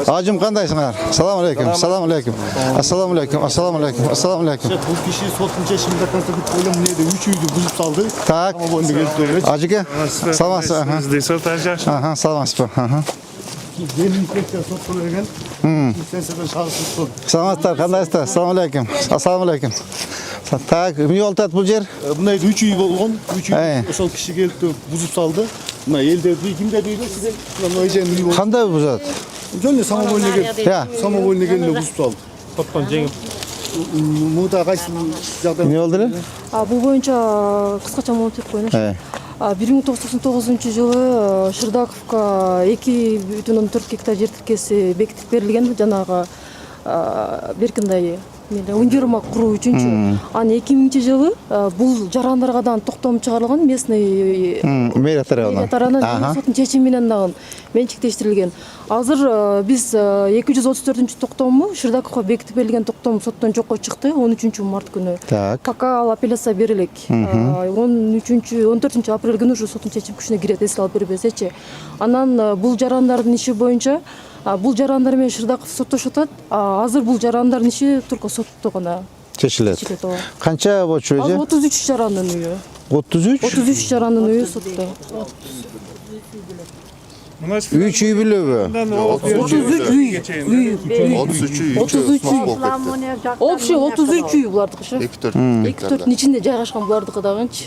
Ажым қандайсыңар? Ассаламу алейкум. Ассаламу алейкум. Ассаламу алейкум. Ассаламу алейкум. Ассаламу алейкум. Бұл кеше соттың шешімінде конституция ойлам не де 3 үйді бұзып салды. Так. Ажыке. Саламатсыз. Аха, саламатсыз ба? Аха. Инспекция сотқа берген. Лицензиядан шағылып Саламаттар, қандайсыздар? Ассаламу алейкум. Ассаламу алейкум. Так, не олтат бұл жер? Мына 3 үй болған. 3 үй ошол киши келіп бұзып салды. Мына елдерді кімде дейді сізге? Мына жер үй болды. Қандай бұзады? Жөн самовольно келіп. Я. Самовольно келіп бұзып салды. Топтан жеңіп. Мұнда қайсы жағдай? Не болды? Бұл бойынша қысқаша маалымат беріп қояйыншы. 1999 жылы Шырдаковқа 2,4 гектар жер тіркесі бекітіп берілген, жанағы беркіндай универмаг құру үчүнчү. Аны 2000 жылы бул жарандаргадан токтом чыгарылган местный мэрия тарабынан соттун чечими менен дагы менчиктештирилген. Азыр биз 234 токтому Шырдаковго бекитип берилген токтом соттон жокко чыкты 13 март күнү. Пока ал апелляция берилек. 14 апрель күнү ушу соттун чечим күчүнө кирет, эске алып бербесечи. Анан бул жарандардын иши боюнча бул жарандар менен Шырдаков соттошуп атат. Азыр бул жарандардын иши только сотто гана чечилет. Канча болчу эже? 33 жарандын үйү. 33? 33 жарандын үйү сотто. 3 үй билеби? 33 үй. 33 үй. Общий 33 үй булардыкы. 2-4 ичинде жайгашкан булардыкы дагынчы.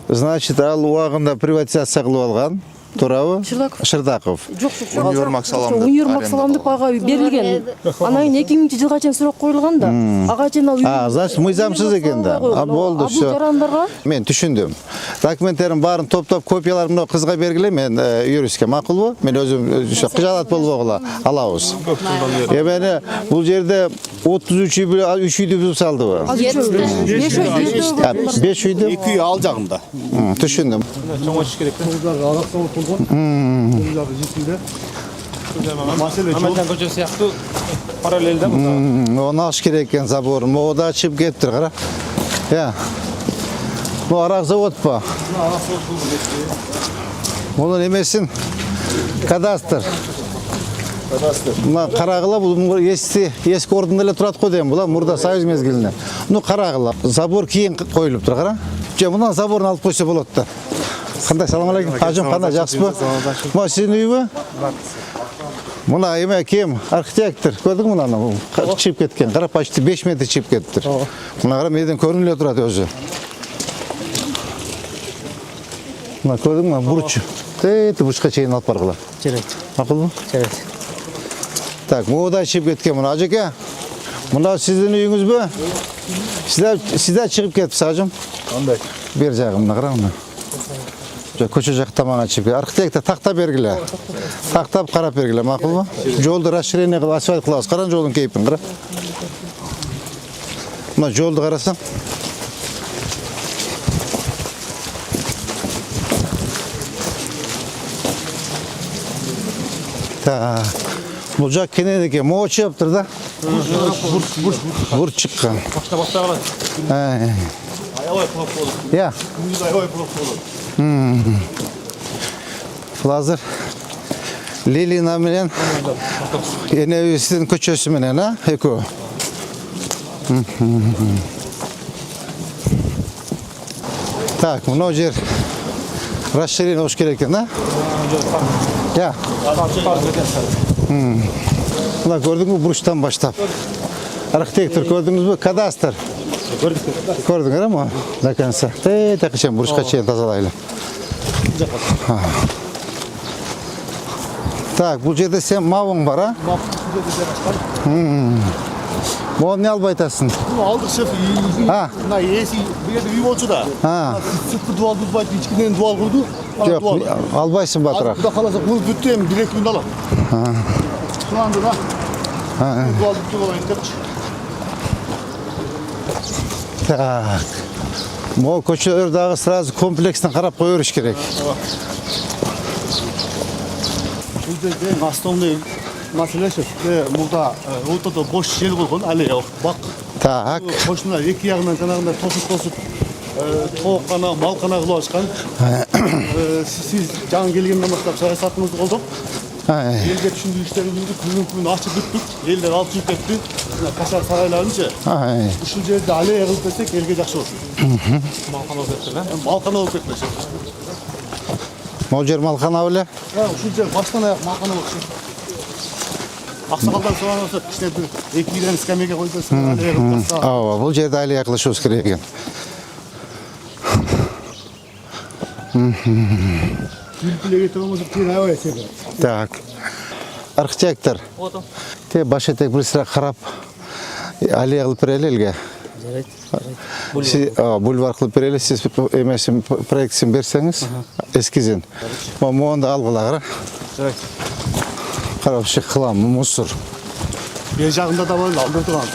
Значит, ал убагында приватизация кылып алган. Туурабы? Шырдаков. Жок. Универмаг салам деп ага берилген. Анан кийин 2000 жылга чейин сурак коюлган да. Ага чейин ал значит, мыйзамсыз экен да. Болду, всё. Жарандарга Мен түшүндүм. Документтерин баарын топтоп копияларын мына кызга бергиле, мен юристке макулбу? Мен өзүм кыжаалат болбогула алабыз. Эми бул жерде 33 үйдү бұзып салдыбы? 5 үйдү? 2 үй ал жагында. Түшүндүм. Чоңош керек. Амалдан көчө сыяктуу параллелде мында. Оны аш керек экен забор. Могу да чып кетиптир, кара. Я. Бу арак завод ба? Арак завод болду. Мунун эмесин кадастр. Мына карагыла, бул эски ордунда эле турат го дейм, була мурда Союз мезгилинде. Ну карагыла, забор кийин коюлуптур, кара. Же мына заборун алып койсо болот да. Кандай, салам алейкум. Ажым, кандай, жакшысызбы? Мына сиздин үйбү? Мына эме кем архитектор, көрдүңбү мунаны? Чыгып кеткен, кара, почти 5 метр чыгып кетиптир. Мына кара меден көрүнүп эле турат өзү. Мына көрдүңбү, бурч. Тейти бурчка чейин алып баргыла. Жарайт. Макулбу? Жарайт. Так, мууда чыгып кеткен мына ажеке. Мына сиздин үйүңүзбү? Сиздер чыгып кетипсиз, ажым. Кандай? Бер жагымда караңыз. Көчө жакта мага чыгып. Архитектор такта бергиле. Тактап карап бергиле, макулбу? Жолду расширение кылып асфальт кылабыз. Караң жолдун кейпин, кара. Мына жолду карасаң. Так. Бул жак кенен экен, могу чыгыптыр да. Бур чыккан. Баштаган. Аябай кулап болду. Я. Аябай кулап болду. Азыр Лилина менен энебиздин көчөсү менен, экөө. Так, мына жер расширение болуш керек экен, да? Я. Мына көрдүңбү, бурчтан баштап. Архитектор көрдүңүзбү? Кадастр. Көрдүңөр ма? До конца. Такы чейин бурчка чейин тазалайлы. Так, бул жерде сен мабың бар, а? Могу не албай атасың? Алдық шеф, мына еси берді үй болчу да. Сыртқы дуал бұзбайды, ичкіден дуал құрды. Жоқ, албайсың батырақ. Бұда қаласа, бұл бүтті емін директ үйін алам. Сұранды да. Дуал бүтті болайын депші. Так. Могу көчөлөр дагы сразу комплекстен карап кое бериш керек. Бұл жерде основной маселе шеф, мурда ортада бош жер болгон, аллея бак. Так. Бошуна эки ягынан жанагында тосуп тооккана, малкана кылып ачкан. Сиз жаңы келгенден баштап саясатыңызды колдоп, Elge düşündüğü işleri yürüdük, bugün açıp gittik. Elder altı yükletti. Kaşar saraylarınca. Uşul yerde ale yığılıp desek elge jakşı olsun. Malkan olup ettiler. Malkan olup etmesin. Mojer Malkana öyle. Uşul yer baştan ayak malkan olsun. Aksakaldan sonra olsa işte bir ekmeğden iskamiyege koydu. Ale yığılıp bassa. Bu жерде айлы yaklaşıyoruz керек екен. Gülpüle getiremezdik. Bir hava eseri. Так. Архитектор. Ото. Те баш этек бир сыра карап аллея кылып берели элге. Бульвар кылып берели. Сиз эмесин проектсин берсеңиз, эскизин. Моунда алгыла кара. Жарайт. Карап шык кылам, мусор. Bir жағында да бар, алда тұрған.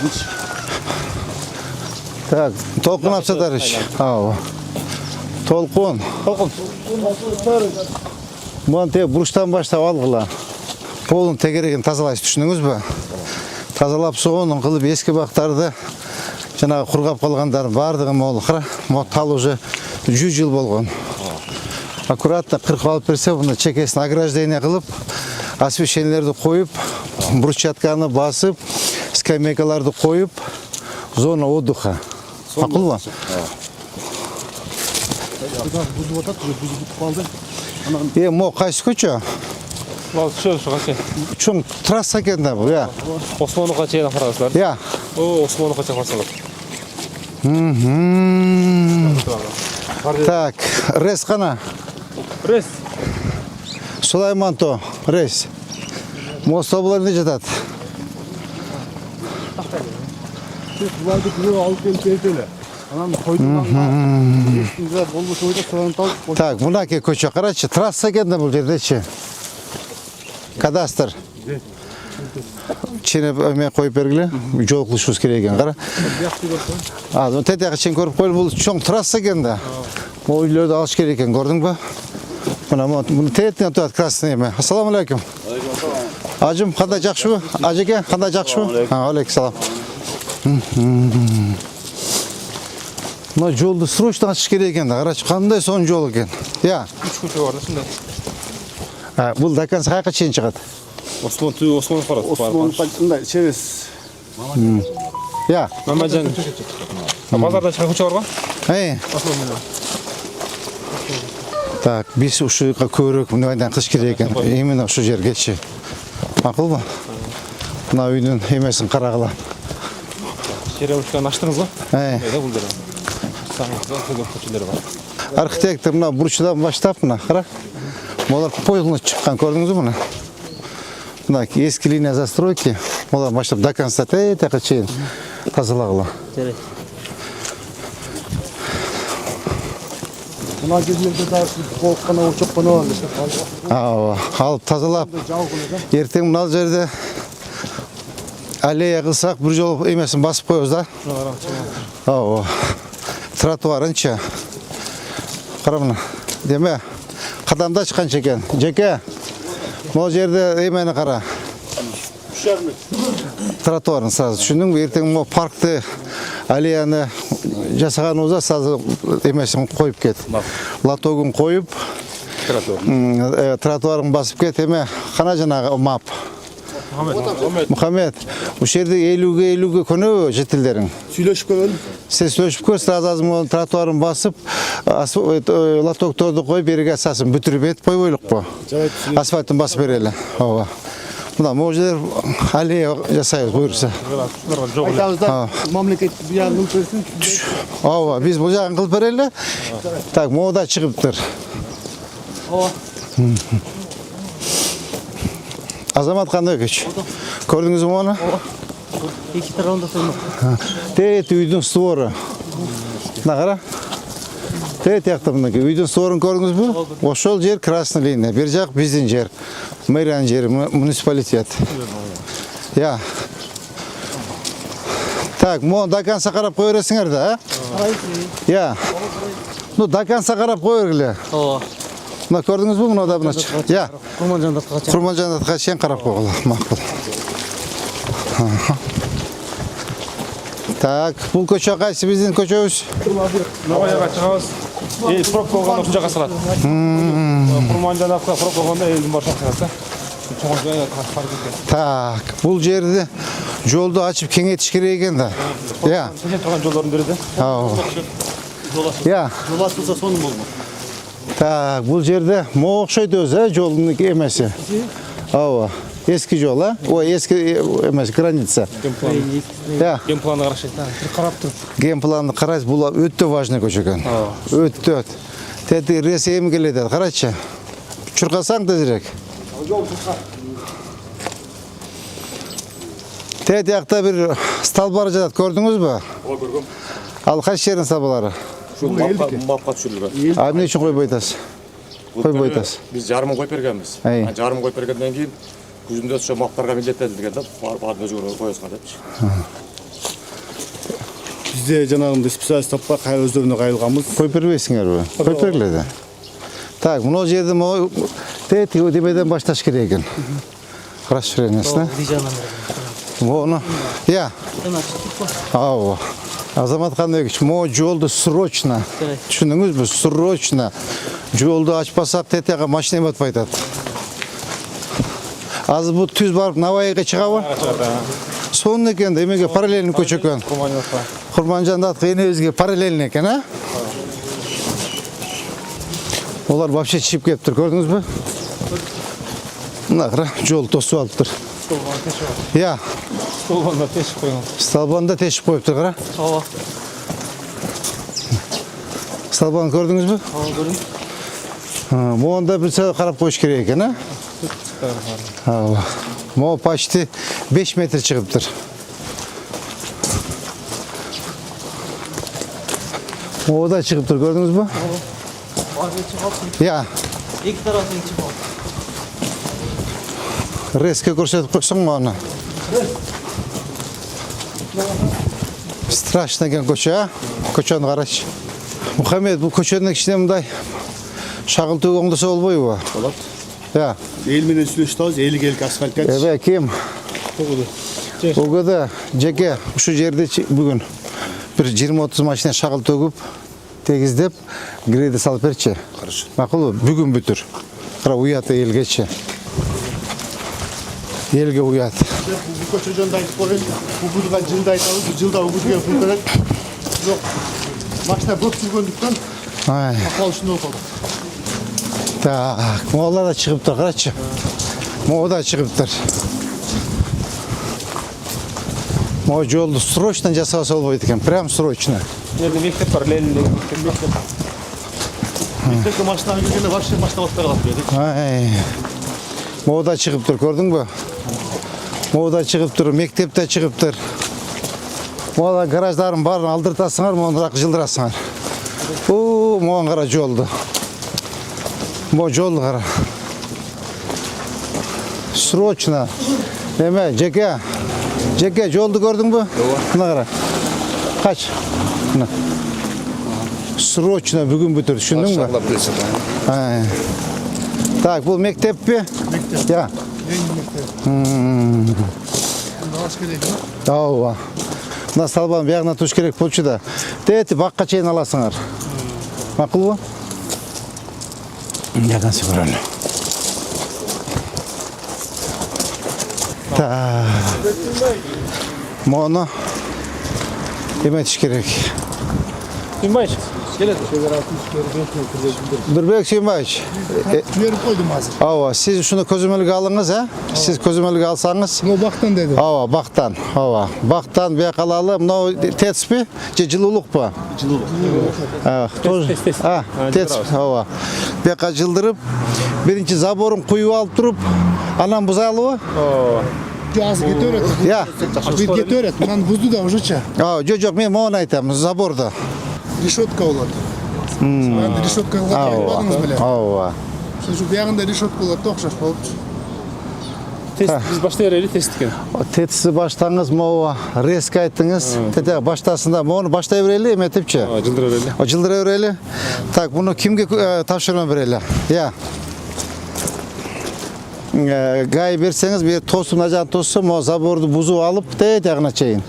Так, толкун апсадарыш. Толкун. Толкун. Муну те буруштан баштап алгыла. Полун тегерегин тазалайсыз, түшүнүңүзбү? Тазалап соонун кылып эски бактарды жанагы кургап калгандардын баардыгын могул кара. Могу тал уже 100 жыл болгон. Аккуратно кыркып алып берсе, мына чекесин ограждение кылып, освещениелерди коюп, брусчатканы басып, скамейкаларды коюп, зона отдыха. Макулбу? Buzub atat, buzub kaldı. Мо кайсы көчө? Мал шөл шугачы. Чоң трасса экен да бул, Осмонуга чейин карасыздар. О, Осмонуга чейин карасыздар. Так, рес кана? Рес. Сулайманто, рес. Моста булар не жатат? Bulaydı kuru alıp gelip verdiler. Anam koyduğundan üstünde bolmuş oyda sonra tal. Так, мынаке көчө карачы, трасса экен да бул жердечи. Кадастр. Чене эме коюп бергиле, жол кылышыбыз керек экен, кара. Тетеге чейин көрүп коелу, бул чоң трасса экен да. Могу үйлөрдү алыш керек экен, көрдүңбү? Мына муну тетинен турат красный эме. Ассаламу алейкум. Ажым, кандай жакшыбы? Ажеке, кандай жакшыбы? Алейкум салам. Мына жолду срочно ачыш керек экен да, карачы, кандай сонун жол экен. 3 көчө бар да ушундай. Бул до конца каяка чейин чыгат? Осмон барат. Osman Paçın'da çeviz. Мамаджан. Базарда чыган көчө барбы? Так, биз ушуга көбүрөөк мындайдан кылыш керек экен. Именно ушу жергечи. Макулбу? Мына үйдүн эмесин карагыла. Черемушканы аштыңызбы? Бул жерде. Саңызда көп көчөлөр бар. Архитектор мына бурчудан баштап мына кара. Булар пойлуна чыккан, көрдүңүзбү муну? Мына эски линия застройки, булар баштап до конца тетеге чейин тазалагыла. Buna gezilerde de kolkana uçup bana var. Алып тазалап, эртең мына жерде аллея кылсак, бир жолу эмесин басып коебуз да. Тротуарынчы. Кара мына. Деме, кадамда чыкканча экен. Жеке, могу жерде эмени кара. Тротуарын сразу түшүндүңбү? Эртең могу паркты, аллеяны жасаганыбызда сразу эмесин коюп кет. Лотогун коюп, тротуарын басып кет. Эме кана жанагы мап. Мухаммед, ушул жерде 50-ге көнөбү жетилдериң? Сүйлөшүп көрөлүм. Сиз сүйлөшүп көр, сразу азыр тротуарын басып, лотокторду коюп, бериге асасын бүтүрүп этип койбойлукпу? Асфальтын басып берели. Мына могу жер аллея жасайбыз, буюрса. Айтабызда мамлекет бул жагын кылып берсин. Биз бул жагын кылып берели. Так, могу да чыгыптыр. Азамат кандай көч? Көрдүңүзбү муну? Эки тарабында турмак. Тет үйдүн створу. Мына кара. Тет жакта мына үйдүн створун көрдүңүзбү? Ошол жер красный линия. Бир жак биздин жер. Мэриянын жери, муниципалитет. Так, могу до конца карап кое бересиңер да, Ну, до конца карап кое бергиле. Мына көрдүңүзбү муну да мына? Курманжандатка чейин карап койгула. Макул. Так, бул көчө кайсы биздин көчөбүз? Новаяга чыгабыз. Пробка болгондо ушул жака салат. Курманжандатка пробка болгондо элдин башына чыгат да. Так, бул жерди жолду ачып кеңейтиш керек экен да. Я. Сен тұрған жолдардың бірі де. Я. Жол ашылса соның болма. Так, бул жерде мо окшойт өзү, жолдун эмеси. Ооба. Eski жол, а? Ой, eski эмес, граница. Я. Генпланды карашайт. Карап туруп. Генпланды карайсыз, бул өтө важный көчө экен. Өтө. Тети ресейим келет, карачы. Чуркасаң тезирээк. Тети якта бир столбар жатат, көрдүңүзбү? Көргөм. Ал кайсы жердин столбарлары? Мапқа түшүрүлгөн. А эмне үчүн койбой атасыз? Койбой атасыз. Биз жарымын коюп бергенбиз. Жарымын коюп бергенден кийин күзүндө ошо маптарга милдеттелдирген да, баарын өзүңөр коесуңар депчи. Бизде жанагындай специалист таппай кай өздөрүнө кайылганбыз. Коюп бербейсиңерби? Коюп бергиле. Так, мына жерде тети демеден башташ керек экен. Расширениясына. Мону. Я. Ооба. Азамат Кандыбекович, мо жолду срочно. Түшүндүңүзбү? Срочно. Жолду ачпасак тетега машина эметпай атат. Азыр бул түз барып Навайга чыгабы? Сонун экен да, эмеге параллельный көчө экен. Курманжанда энебизге параллельный экен, а? Олар вообще чип кептир, көрдүңүзбү? Мына кара, жол тосуп алыптыр. Я. Столбанда тешип койгон. Столбанда тешип коюптур, кара. Ооба. Столбаны көрдүңүзбү? Ооба, көрдүм. Монда бир саат карап коюш керек экен, а? Ооба. Мо почти 5 метр чыгыптыр. Мода чыгыптыр, көрдүңүзбү? Я. Эки тараптын чыгып. Резко көрсөтүп койсоңбу аны? Страшно экен көчө, а? Көчөнү карачы. Мухаммед, бул көчөнүн кичине мындай шагылтуу оңдосо болбойбу? Болот. Я. Эл менен сүйлөшүп атабыз, элге асфальт катыш. Ким? Огода жеке ушу жерде бүгүн бир 20-30 машина шагыл төгүп, тегиздеп, грейди салып берчи. Караш. Макулбу? Бүгүн бүтүр. Кара уят элгечи. Элге уят. Бул көчө жөнүндө айтып коеюн. Угудуга жылда айтабыз, жылда угудуга пул керек. Жок. Машина көп жүргөндүктөн акыл ушундай болуп калды. Так, мола да чыгыптыр, карачы. Мо да чыгыптыр. Мо жолду срочно жасаса болбойт экен, прям срочно. Жерде мектеп бар, лелиле мектеп. Мектепке машинага киргенде вообще машина батпай калат дедик. Мо да чыгыптыр, көрдүңбү? Мо да чыгыптыр, мектеп да чыгыптыр. Мола гараждарын баарын алдыртасыңар, мондураак жылдырасыңар. Моң кара жолду. Мо жолду кара. Срочно. Эме, жеке. Жеке, жолду көрдүңбү? Мына кара. Кач. Мына. Срочно бүгүн бүтүр, түшүндүңбү? Так, бул мектеппи? Мектеп. Я. Ооба. Мына столбанын биягына туш керек болчу да. Тети бакка чейин аласыңар. Макулбу? Жакын көрөлү. Мону эметиш керек. Сүйүнбайчы. Келет. Нурбек Сүйүнбаевич. Берип койдум азыр. Ооба, сиз ушуну көзөмөлгө алыңыз, а? Сиз көзөмөлгө алсаңыз. Бул бактан деди. Ооба, бактан. Ооба. Бактан бияка алалы. Мынау тетспи? Же жылуулукпу? Жылуулук. Тетс. Ооба. Бияка жылдырып, биринчи заборун куюп алып туруп, анан бузалыбы? Ооба. Аз кете берет. Я. Бир кете берет. Мынаны бузду да ужечи. Жок, мен мону айтам, заборду. Решетка болот. Анда решетка кылган беле. Ооба. Ошо биягында решетка болот, окшош болупчу. Тест биз баштай берели тест экен. Тетси баштаңыз, могу резко айттыңыз. Тете баштасында мону баштай берели, эметипчи. Жылдыра берели. Жылдыра берели. Так, буну кимге тапшырма берели? Я. Гай берсеңиз, бир тосун ажан тосу, мо заборду бузуп алып, тегина чейин.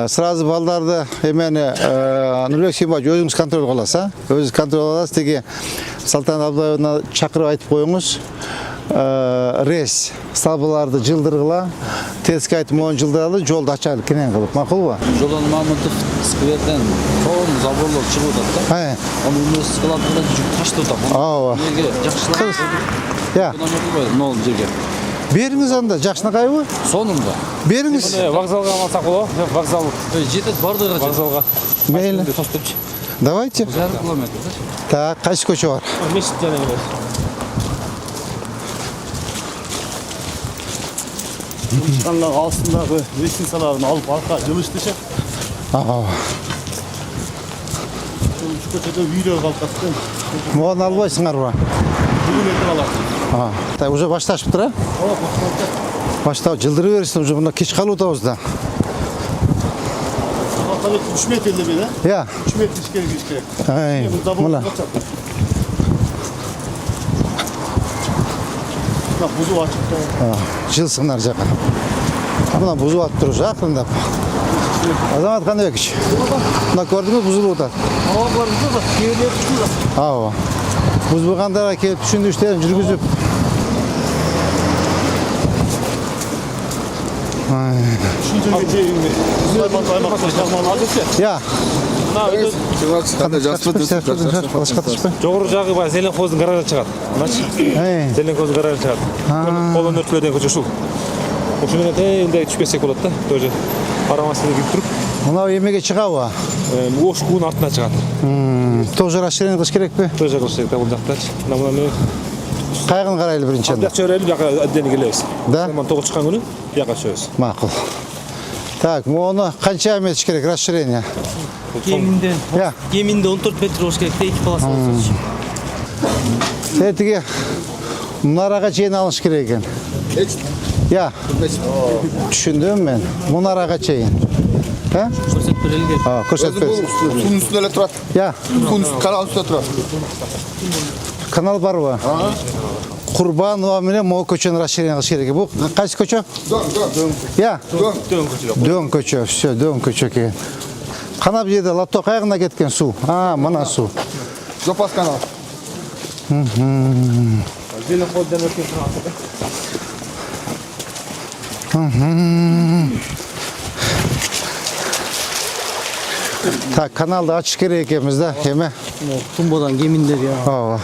Сразу балдарды эмени Нурбек Сүйүнбаевич өзүңүз контролго аласыз, а? Өзүңүз контролго аласыз, теги Салтанат Абдулаевна чакырып айтып коюңуз. рейс столбыларды жылдыргыла, теске айтып 10 жылдыралы жолду ачайлы кенен кылып, макулбу? Жолдан Мамытов скверден тоң заборлор чыгып атат да. Аны университетке жүк таштырып атат. Ооба. Неге жакшылап? Я. Нол жерге. Бериңиз анда, жакшынакайбы? Сонунда. Бериңиз. Вокзалга алсак болобу? Вокзал. Жетет бардыгы Вокзалга. Мейли. Тоступчу. Давайте. 1,5 километр. Так, кайсы көчө бар? Мешит жана эмес. Çıkanlar altındaki vestinsalarını alıp arka yılıştışı. Şu köşede video kalkasın. Могу албайсыңарбы? Bugün yeter alasın. Так, уже башташыптыр, а? Баштап жылдырып берсин, уже мына кеч калып атабыз да. Tabii 3 metreli bir de. Я. 3 metre iş gerek. Ай, Buna. мына. Bak buzu açık. Жылсыңар жака. Мына бузуп атыптыр уже акырындап. Азамат Каныбекович. Мына көрдүңүз, бузулуп атат. Havalar buzu da kevler tutuyor. Ооба. Бузбагандарға келип түшүндүрүштөрүн жүргүзүп. Düşünce geçeyim mi? Süleyman Kaymak Başkanı'nın adresi. Я. Мына жогору жагы баягы Зеленхоздун гаражы чыгат. Мыначы. Зеленхоздун гаражы чыгат. Колдон өртүлөрдөн көчө ушул. Ошол менен тендей түшпесек болот да. Тоже парамасына кирип туруп, Мына эмеге чыгабы? Ошкунун артына чыгат. Тоже расширение кылыш керекпи? Тоже кылыш керек да бул жактачы. Мына мен Кайгын карайлы биринчи анда. бияка чөйрөлүп, бияка отдельно келебиз. Да? Мен тогуз чыккан күнү бияка чөйбүз. Макул. Так, мону канча метр керек расширение? Я. Кеминде 14 метр болуш керек да, 2 полоса болсочу. Тетиги мунарага чейин алыш керек экен. Я. Түшүндүм мен. Мунарага чейин. Көрсөтүп берелген. Көрсөтүп берсин. Suyun üstünde turat. Я. Suyun üstü, kanalın üstünde turat. Канал барбы? Курбанова менен могу көчөнү расширение кылыш керек. Бул кайсы көчө? Я. Дөң көчө. Все, дөң көчө экен. Канап жерде лапто кайгына кеткен суу. Мына суу. Жопас kanal. Зеленхоздон өртүп турат. Так, каналды ачыш керек экенбиз да, эме. Тумбадан кеминдер я. Ооба.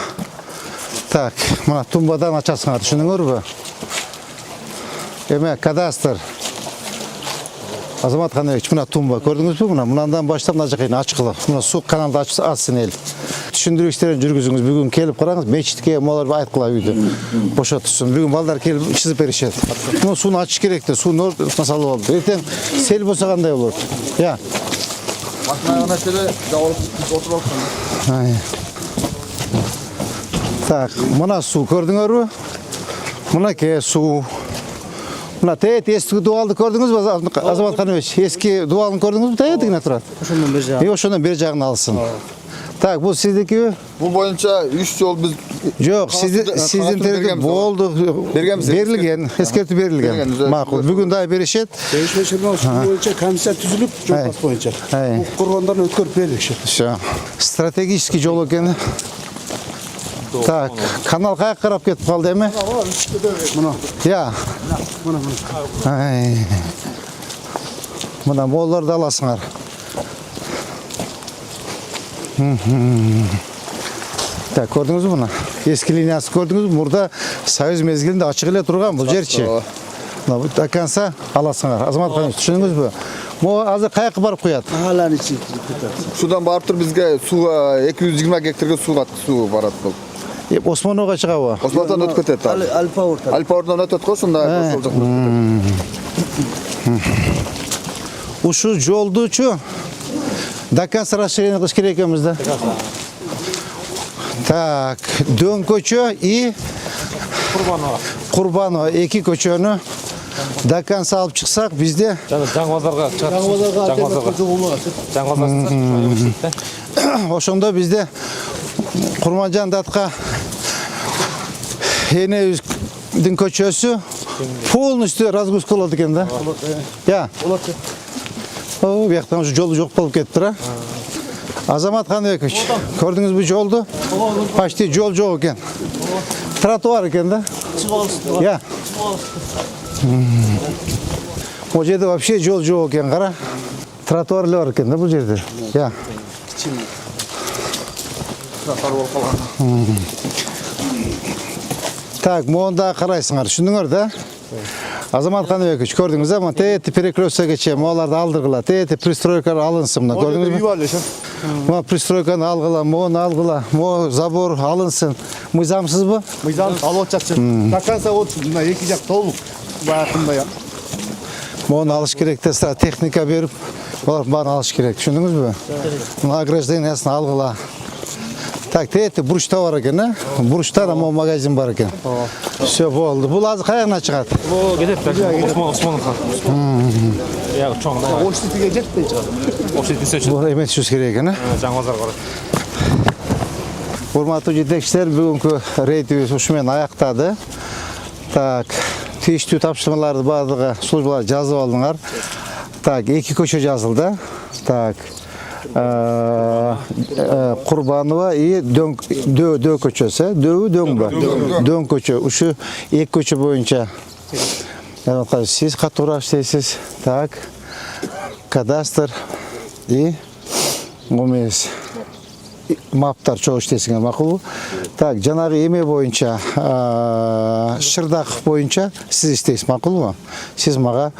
Так, мына тумбадан ачасыңар, түшүнүңөрбү? Эме кадастр. Азамат Каныбекович, мына тумба көрдүңүзбү? Мындан баштап мына жака ачкылы. Мына суу каналды ачсын эл. Түшүндүрүү жүргүзүңүз. Бүгүн келип караңыз, мечитке молор айткыла үйдү. Бошотушсун. Бүгүн балдар келип чызып беришет. Мына сууну ачыш керек да, суу нормасына салып алды. Эртең сел болсо кандай болот? Я. Makine şöyle davulup oturup Так, мына суу көрдүңөрбү? Мына ке суу. Мына тет эски дуалды көрдүңүзбү, Азамат Каныбекович? Эски дуалын көрдүңүзбү? Тетигине турат. Ошондон бери жагы. Ошондон бери жагын алсын. Так, бул сиздикиби? Bu boyunca 3 yol biz Жок, сиздин терге болду. Берилген, эскертүү берилген. Макул. Бүгүн да беришет. Değişmeşirme boyunca komiser түзүлүп, жол боюнча. Курбандарын өткөрүп берилишет. Всё. Стратегический жол экен. Так, канал каяка карап кетип калды эми? Мына. Я. Мына молорду аласыңар. Так, көрдүңүзбү мына? Эски линиясы көрдүңүзбү? Мурда Союз мезгилинде ачык эле турган бул жерчи. Мына до конца аласыңар. Азамат Каныбекович, түшүндүңүзбү? Могу азыр каяка барып куят? Алан içi. sudan barıp tur bizge suğa 220 gektirge su barat bul. Османовго чыгабы? Osmanlı'dan öt kötet abi. Alpa orta. Alpa oradan öt koysun da olacak. Ушул жолдучу до конца расширение кылыш керек экенбиз да. Так, дөң көчө и Курбанова эки көчөнү до конца алып чыксак, бизде Жаңы базарга чыгат. Жаңы базарга. ошондо бизде Курманжан датка энебиздин көчөсү полностью разгрузка болот экен да. Я. О, бияктан ушу жол жок болуп кетти, а? Азамат Каныбекович, көрдүңүзбү жолду? Почти жол жок экен. Тротуар экен да. Чыгып алышты. Я. О жерде вообще жол жоқ екен, қара. Тротуарлар бар екен да бұл жерде. Я. Так, мұнда қарайсыңар, түсіндіңдер да? Азамат Қаныбекович, көрдіңіз ба? Тәйті перекрестке чейін оларды алдырғыла, тәйті пристройкалар алынсын мына, көрдіңіз бе? Мына пристройканы алғыла, мұны алғыла, мұны забор алынсын. Мыйзамсыз ба? Мыйзам алып жатшы. До конца от мына екі жақ толық бағытында. Мұны алыш керек те, техника беріп, олар барын алыш керек, түсіндіңіз бе? Мына ограждениясын алғыла. Так, тәйті бұрышта бар екен, а? Бұрышта да мұн магазин бар екен. Все, болды. Бұл азы қаяғына шығады? Бұл кетеді, Османовқа. Яғы чоң. Оштитіге жетпей шығады. Оштитісе үшін. Бұл емет сөз керек екен, а? Жаңғазар қарады. Урматтуу жетекчилер, бүгүнкү рейдибиз ушумен аяктады. Так, тийиштүү тапшырмаларды баардыгы службалар жазып алдыңар. Так, 2 көчө жазылды. Так, Курбанова и Дөө көчөсү, Дөң Дөң көчө. Ушу 2 көчө боюнча сиз катуура иштейсиз. Так, кадастр и умес маптар чоң иштейсиңер, макулбу? Так, жанагы эме боюнча, Шырдаков боюнча сиз иштейсиз, макулбу? Сиз мага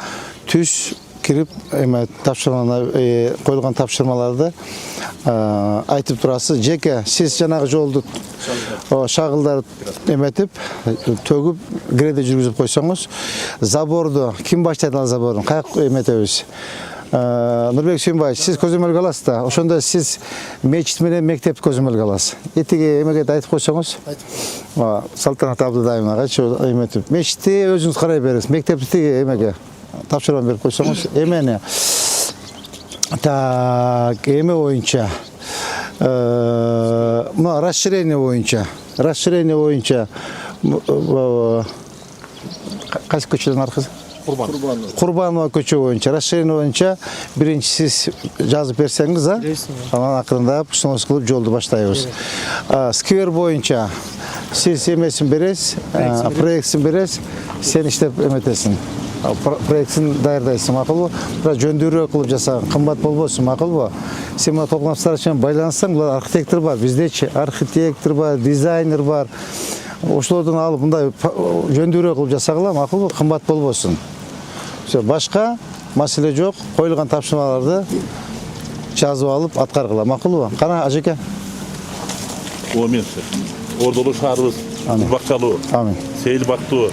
түз кирип коюлган тапшырмаларды айтып турасыз. Жеке сиз жанагы жолду шагылдар эметип, төгүп, греде жүргүзүп койсоңуз, заборду ким баштайт, ал забордун каяк эметебиз? Нурбек Сүйүнбаевич, сиз көзөмөлгө аласыз да, ошондо сиз мечит менен мектепти көзөмөлгө аласыз. Этиги эмеге айтып койсоңуз, Салтанат Абдыдаевага эметип, мечитти өзүңүз карай бересиз, мектепти эмеге тапшырма берип койсоңуз, эмени так, эме боюнча, мына расширение боюнча, кайсы көчөдөн аркысы? Курбанова көчө боюнча, расширение боюнча биринчи сиз жазып берсеңиз, анан акырындап снос кылып жолду баштайбыз. Сквер боюнча сиз эмесин бересиз, проектсин бересиз, сен иштеп эметесиң. Проектсин даярдайсың, макулбу? Бирок жөндүүрөөк кылып жасаган, кымбат болбосун, макулбу? Сен мына толкунуштар менен байланыссаң, булар архитектор бар, биздечи архитектор бар, дизайнер бар. Ошолордун алып мындай жөндүүрөөк кылып жасагыла, макулбу? Кымбат болбосун. Все, башка маселе жок. Коюлган тапшырмаларды жазып алып аткаргыла, макулбу? Кана ажеке? Ордолу шаарыбыз бакчалуу. Амин. Сейил бактуу.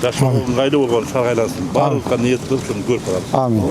Жашоо ыңгайлуу болгон шаар айлансын. Баарыбызга ниет кылып ушуну көрүп калабыз. Амин.